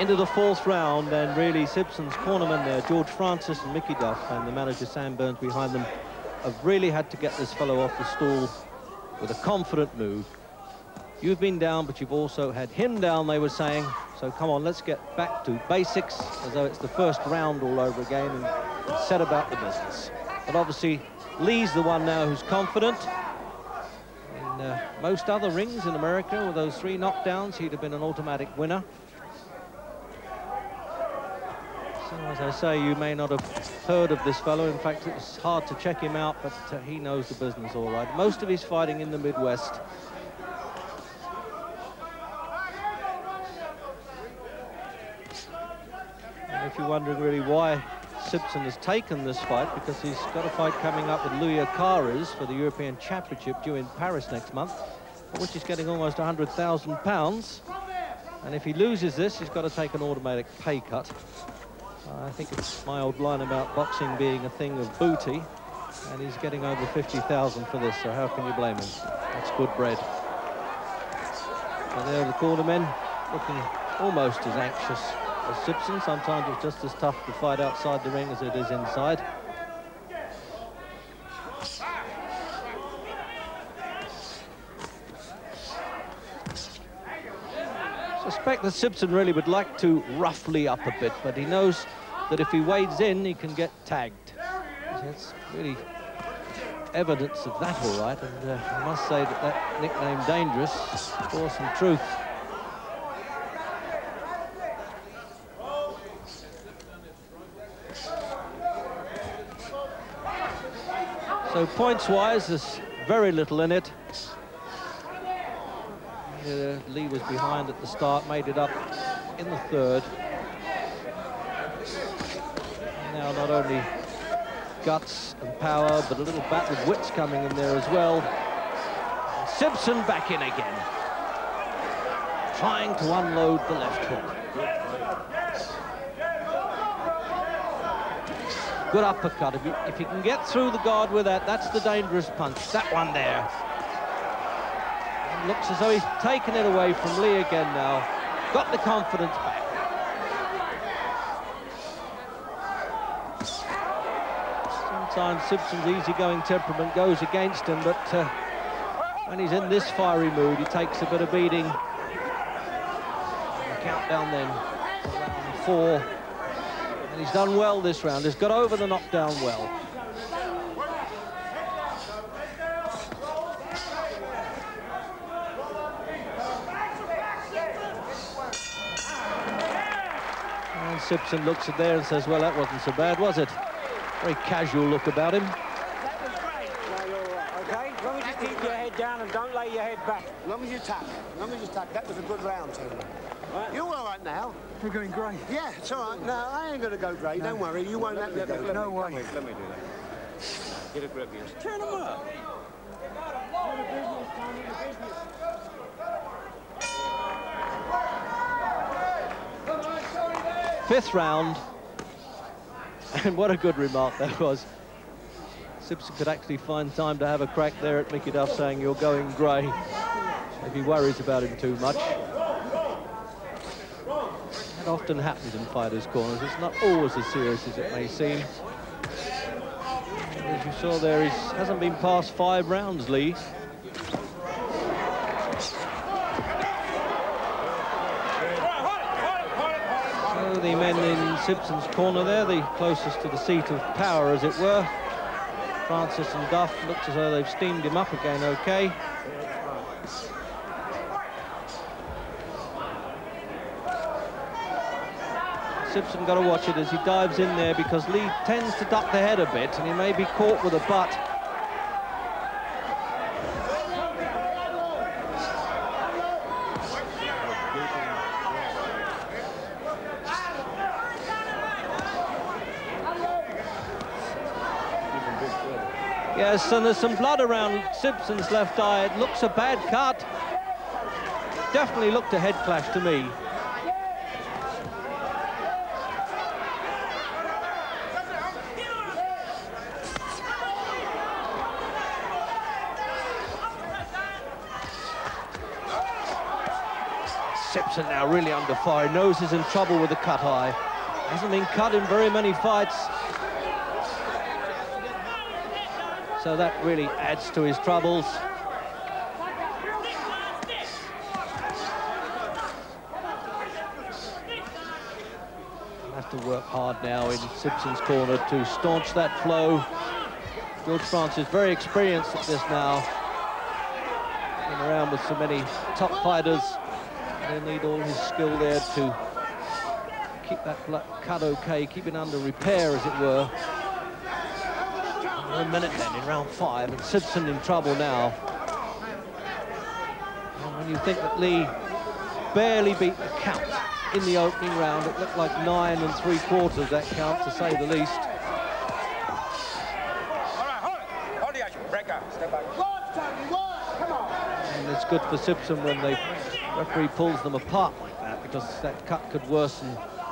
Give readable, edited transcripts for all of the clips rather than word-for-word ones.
into the fourth round, and really Sibson's cornermen there, George Francis and Mickey Duff, and the manager Sam Burns behind them, have really had to get this fellow off the stool with a confident move. You've been down, but you've also had him down, they were saying. So come on, let's get back to basics, as though it's the first round all over again, and set about the business. But obviously, Lee's the one now who's confident. In most other rings in America, with those 3 knockdowns, he'd have been an automatic winner. So, as I say, you may not have heard of this fellow. In fact, it's hard to check him out, but he knows the business all right. Most of his fighting in the Midwest. And if you're wondering really why Sibson has taken this fight, because he's got a fight coming up with Louis Akaras for the European Championship due in Paris next month, which is getting almost £100,000. And if he loses this, he's got to take an automatic pay cut. I think it's my old line about boxing being a thing of booty, and he's getting over 50,000 for this, so how can you blame him? That's good bread. And there are the cornermen, looking almost as anxious as Sibson. Sometimes it's just as tough to fight outside the ring as it is inside. I suspect that Sibson really would like to roughly up a bit, but he knows that if he wades in, he can get tagged. That's really evidence of that, all right, and I must say that that nickname Dangerous bore some truth. So points-wise, there's very little in it. Lee was behind at the start, made it up in the third. Now not only guts and power, but a little bat with wits coming in there as well. And Sibson back in again, trying to unload the left hook. Good uppercut. If you can get through the guard with that, that's the dangerous punch. That one there. Looks as though he's taken it away from Lee again now. Got the confidence back. Sometimes Sibson's easygoing temperament goes against him, but when he's in this fiery mood, he takes a bit of beating. Countdown then, round 4. And he's done well this round. He's got over the knockdown well. Sibson looks at there and says, well, that wasn't so bad, was it? Very casual look about him. That was great. No, you're all right, okay? As long as you keep your head down and don't lay your head back. As long as you tap. As long as you tap. That was a good round, Tony. Right. You're all right now. We're going grey. Yeah, it's all right. No, I ain't going to go grey. No. Don't worry. You won't let me go. No way. Let me do that. Get a grip, yes. Turn them up. Fifth round, and what a good remark that was. Sibson could actually find time to have a crack there at Mickey Duff, saying you're going grey. If he worries about him too much. That often happens in fighters' corners. It's not always as serious as it may seem. And as you saw there, he hasn't been past 5 rounds, Lee. The men in Sibson's corner there, the closest to the seat of power, as it were. Francis and Duff looks as though they've steamed him up again okay. Sibson got to watch it as he dives in there, because Lee tends to duck the head a bit, and he may be caught with a butt. Yes, and there's some blood around Sibson's left eye. It looks a bad cut. Definitely looked a head clash to me. Sibson now really under fire. He knows he's in trouble with the cut eye. Hasn't been cut in very many fights. So that really adds to his troubles. He'll have to work hard now in Sibson's corner to staunch that flow. George Francis very experienced at this now. Been around with so many top fighters. He'll need all his skill there to keep that cut okay, keep it under repair, as it were. Another minute then in round 5, and Sibson in trouble now. And when you think that Lee barely beat the count in the opening round, it looked like 9 3/4 that count, to say the least. Hold the action. Break out. Step back. And it's good for Sibson when the referee pulls them apart like that, because that cut could worsen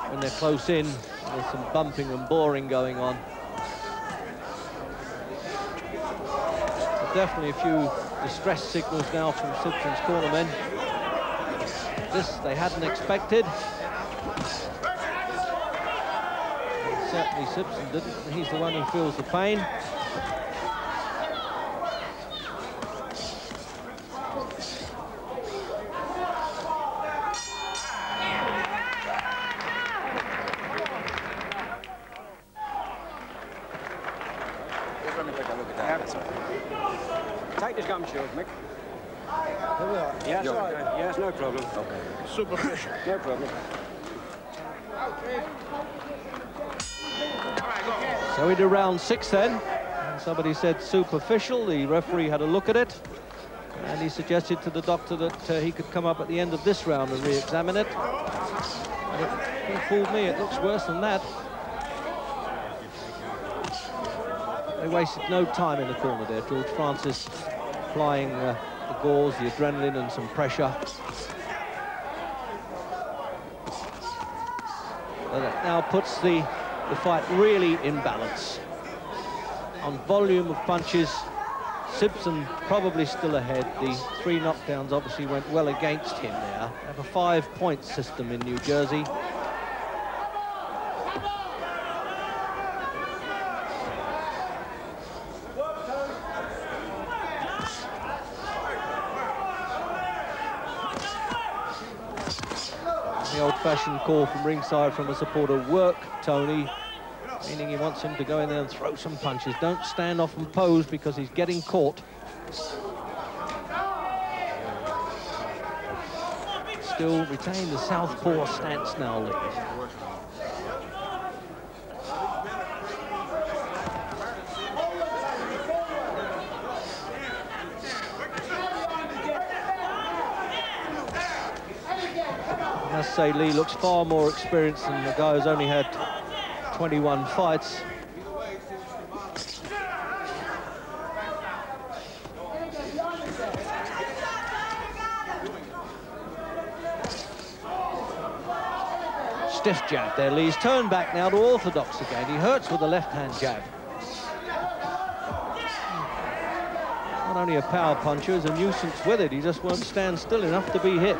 when they're close in. There's some bumping and boring going on. But definitely a few distress signals now from Sibson's cornermen. This they hadn't expected. And certainly Sibson didn't, and he's the one who feels the pain. Take this gum shield, Mick. Yes, right. Yes, no problem. Okay. Superficial. No problem. So into round 6 then. And somebody said superficial. The referee had a look at it, and he suggested to the doctor that he could come up at the end of this round and re-examine it. And it fooled me. It looks worse than that. They wasted no time in the corner there. George Francis applying the gauze, the adrenaline, and some pressure. But that now puts the fight really in balance. On volume of punches, Sibson probably still ahead. The 3 knockdowns obviously went well against him there. They have a 5-point system in New Jersey. The old-fashioned call from ringside from a supporter, work, Tony, meaning he wants him to go in there and throw some punches. Don't stand off and pose because he's getting caught. Still retain the southpaw stance now, Lee. I must say, Lee looks far more experienced than the guy who's only had 21 fights. Stiff jab there, Lee's turned back now to orthodox again. He hurts with the left-hand jab. Not only a power puncher, he's a nuisance with it. He just won't stand still enough to be hit.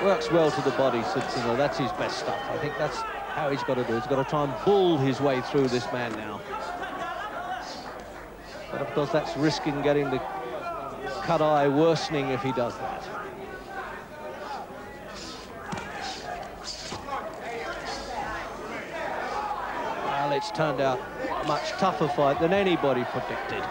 Works well to the body, Sibson, though. That's his best stuff. I think that's how he's got to do it. He's got to try and bull his way through this man now. But of course, that's risking getting the cut eye worsening if he does that. Well, it's turned out a much tougher fight than anybody predicted.